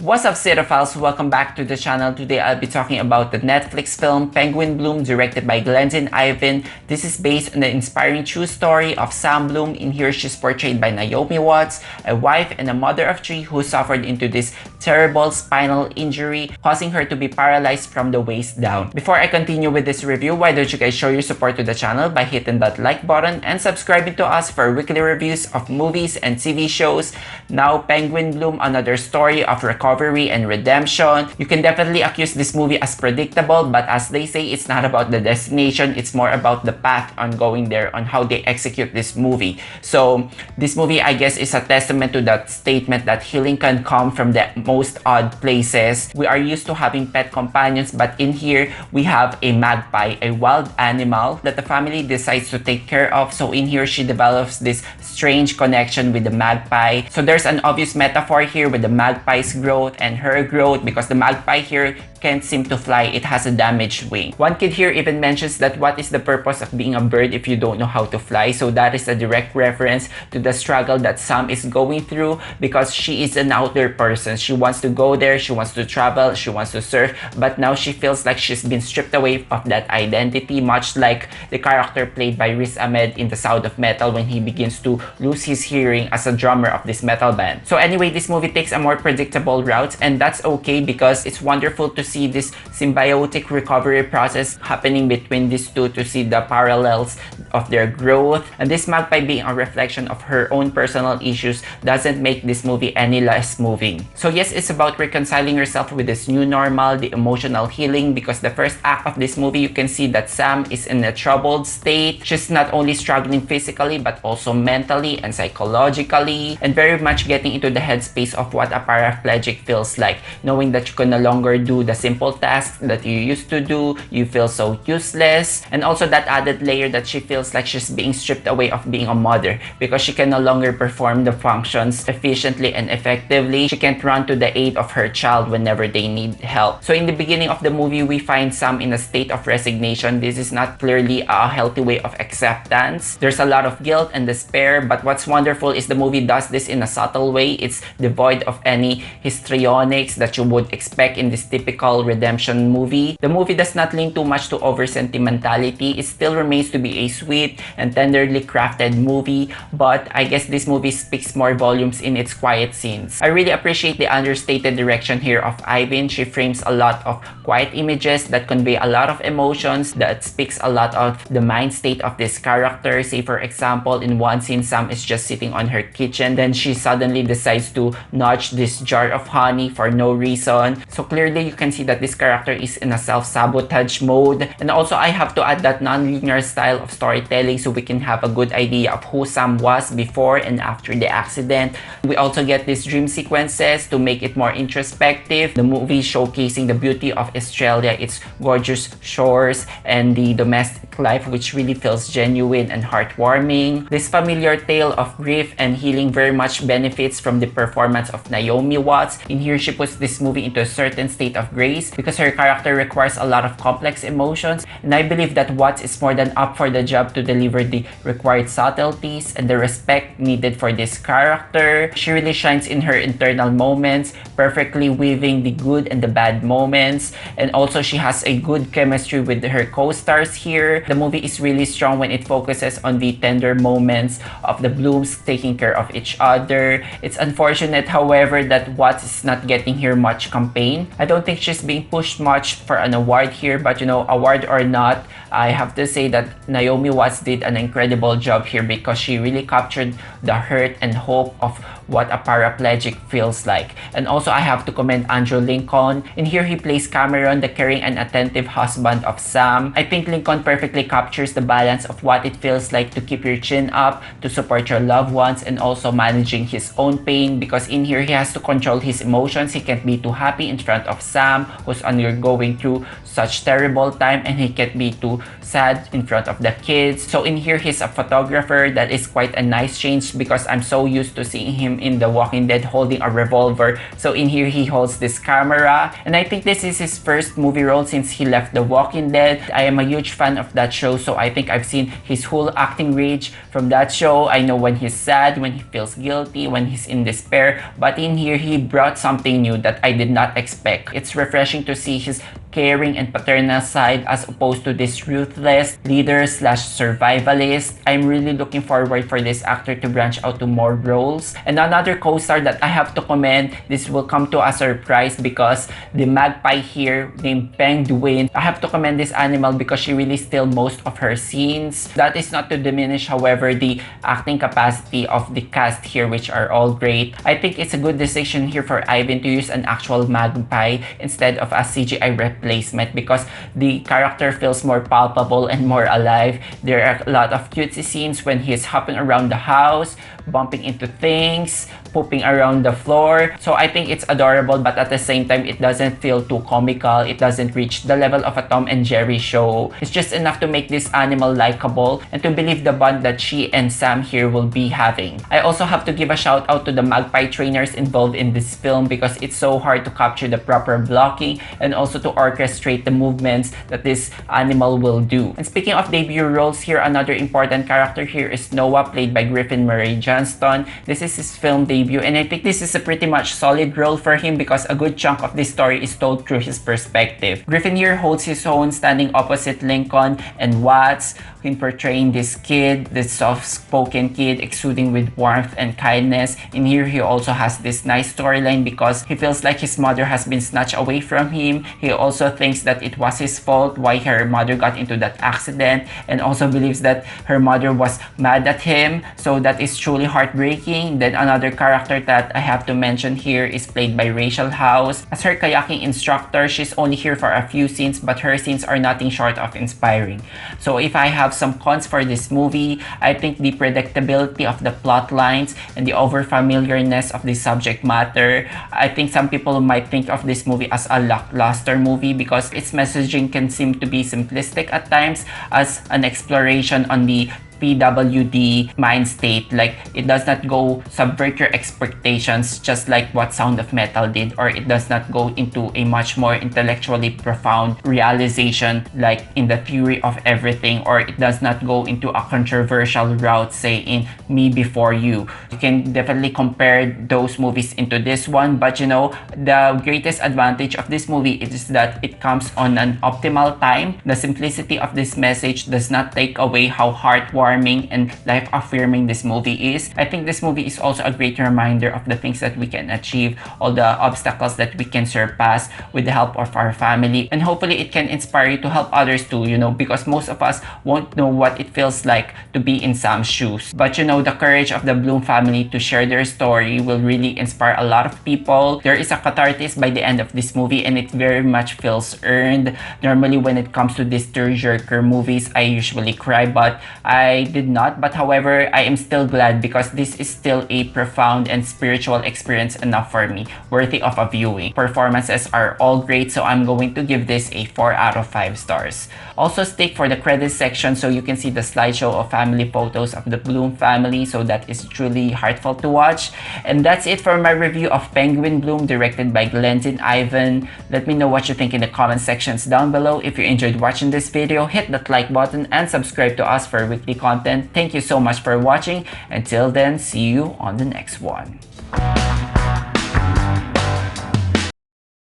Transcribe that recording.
What's up, cinephiles? Welcome back to the channel. Today I'll be talking about the Netflix film Penguin Bloom, directed by Glendyn Ivin. This is based on the inspiring true story of Sam Bloom. In here, she's portrayed by Naomi Watts, a wife and a mother of three who suffered into this terrible spinal injury, causing her to be paralyzed from the waist down. Before I continue with this review, why don't you guys show your support to the channel by hitting that like button and subscribing to us for weekly reviews of movies and TV shows. Now, Penguin Bloom, another story of recovery and redemption. You can definitely accuse this movie as predictable, but as they say, it's not about the destination, it's more about the path on going there, on how they execute this movie. So this movie, I guess, is a testament to that statement that healing can come from the most odd places. We are used to having pet companions, but in here we have a magpie, a wild animal that the family decides to take care of. So in here she develops this strange connection with the magpie. So there's an obvious metaphor here with the magpie's growth and her growth, because the magpie here can't seem to fly, it has a damaged wing. One kid here even mentions that what is the purpose of being a bird if you don't know how to fly. So that is a direct reference to the struggle that Sam is going through, because she is an outdoor person. She wants to go there, she wants to travel, she wants to surf, but now she feels like she's been stripped away of that identity, much like the character played by Riz Ahmed in The Sound of Metal when he begins to lose his hearing as a drummer of this metal band. So anyway, this movie takes a more predictable route, and that's okay because it's wonderful to see this symbiotic recovery process happening between these two, to see the parallels of their growth. And this magpie being a reflection of her own personal issues doesn't make this movie any less moving. So yes, it's about reconciling yourself with this new normal, the emotional healing, because the first act of this movie, you can see that Sam is in a troubled state. She's not only struggling physically, but also mentally and psychologically, and very much getting into the headspace of what a paraplegic feels like, knowing that you can no longer do the simple tasks that you used to do. You feel so useless, and also that added layer that she feels like she's being stripped away of being a mother, because she can no longer perform the functions efficiently and effectively. She can't run to the aid of her child whenever they need help. So in the beginning of the movie, we find Sam in a state of resignation. This is not clearly a healthy way of acceptance. There's a lot of guilt and despair, but what's wonderful is the movie does this in a subtle way. It's devoid of any histrionics that you would expect in this typical redemption movie. The movie does not lean too much to over sentimentality. It still remains to be a sweet and tenderly crafted movie, but I guess this movie speaks more volumes in its quiet scenes. I really appreciate the understated direction here of Ivin. She frames a lot of quiet images that convey a lot of emotions, that speaks a lot of the mind state of this character. Say for example, in one scene, Sam is just sitting on her kitchen, then she suddenly decides to nudge this jar of honey for no reason. So clearly you can see that this character is in a self-sabotage mode. And also I have to add that non-linear style of storytelling, so we can have a good idea of who Sam was before and after the accident. We also get these dream sequences to make it more introspective. The movie showcasing the beauty of Australia, its gorgeous shores, and the domestic life, which really feels genuine and heartwarming. This familiar tale of grief and healing very much benefits from the performance of Naomi Watts. In here, she puts this movie into a certain state of grace because her character requires a lot of complex emotions, and I believe that Watts is more than up for the job to deliver the required subtleties and the respect needed for this character. She really shines in her internal moments, perfectly weaving the good and the bad moments, and also she has a good chemistry with her co-stars here. The movie is really strong when it focuses on the tender moments of the Blooms taking care of each other. It's unfortunate, however, that Watts is not getting here much campaign. I don't think she's being pushed much for an award here, but you know, award or not, I have to say that Naomi Watts did an incredible job here, because she really captured the hurt and hope of what a paraplegic feels like. And also I have to commend Andrew Lincoln. In here, he plays Cameron, the caring and attentive husband of Sam. I think Lincoln perfectly captures the balance of what it feels like to keep your chin up, to support your loved ones, and also managing his own pain, because in here he has to control his emotions. He can't be too happy in front of Sam, who's undergoing through such terrible time, and he can't be too sad in front of the kids. So in here, he's a photographer. That is quite a nice change, because I'm so used to seeing him in The Walking Dead holding a revolver. So in here, he holds this camera. And I think this is his first movie role since he left The Walking Dead. I am a huge fan of that show, so I think I've seen his whole acting range from that show. I know when he's sad, when he feels guilty, when he's in despair. But in here, he brought something new that I did not expect. It's refreshing to see his caring and paternal side as opposed to this ruthless leader slash survivalist. I'm really looking forward for this actor to branch out to more roles. And another co-star that I have to commend, this will come to a surprise because the Magpie here named Penguin, I have to commend this animal because she really steals most of her scenes. That is not to diminish, however, the acting capacity of the cast here, which are all great. I think it's a good decision here for Ivin to use an actual Magpie instead of a CGI replacement because the character feels more palpable and more alive. There are a lot of cutesy scenes when he's hopping around the house, bumping into things, pooping around the floor. So I think it's adorable, but at the same time, it doesn't feel too comical. It doesn't reach the level of a Tom and Jerry show. It's just enough to make this animal likable and to believe the bond that she and Sam here will be having. I also have to give a shout out to the Magpie trainers involved in this film because it's so hard to capture the proper blocking and also to orchestrate the movements that this animal will do. And speaking of debut roles here, another important character here is Noah, played by Griffin Murray-Johnston. This is his film debut, and I think this is a pretty much solid role for him because a good chunk of this story is told through his perspective. Griffin here holds his own, standing opposite Lincoln and Watts in portraying this kid, this soft-spoken kid exuding with warmth and kindness. In here, he also has this nice storyline because he feels like his mother has been snatched away from him. He also thinks that it was his fault why her mother got into that accident, and also believes that her mother was mad at him. So that is truly heartbreaking. Then another character that I have to mention here is played by Rachel House. As her kayaking instructor, she's only here for a few scenes, but her scenes are nothing short of inspiring. So if I have some cons for this movie, I think the predictability of the plot lines and the overfamiliarness of the subject matter. I think some people might think of this movie as a lackluster movie because its messaging can seem to be simplistic at times as an exploration on the PWD mind state. Like, it does not go subvert your expectations just like what Sound of Metal did, or it does not go into a much more intellectually profound realization like in The Theory of Everything, or it does not go into a controversial route, say in Me Before You. You can definitely compare those movies into this one, but you know, the greatest advantage of this movie is that it comes on an optimal time. The simplicity of this message does not take away how heartwarming and life-affirming this movie is. I think this movie is also a great reminder of the things that we can achieve, all the obstacles that we can surpass with the help of our family, and hopefully it can inspire you to help others too, you know, because most of us won't know what it feels like to be in Sam's shoes. But you know, the courage of the Bloom family to share their story will really inspire a lot of people. There is a catharsis by the end of this movie, and it very much feels earned. Normally when it comes to these tearjerker movies, I usually cry, but I did not. But however, I am still glad because this is still a profound and spiritual experience enough for me, worthy of a viewing. Performances are all great, so I'm going to give this a 4 out of 5 stars. Also stick for the credits section so you can see the slideshow of family photos of the Bloom family, so that is truly heartfelt to watch. And that's it for my review of Penguin Bloom, directed by Glendyn Ivin. Let me know what you think in the comment sections down below. If you enjoyed watching this video, hit that like button and subscribe to us for weekly content. Thank you so much for watching. Until then, see you on the next one.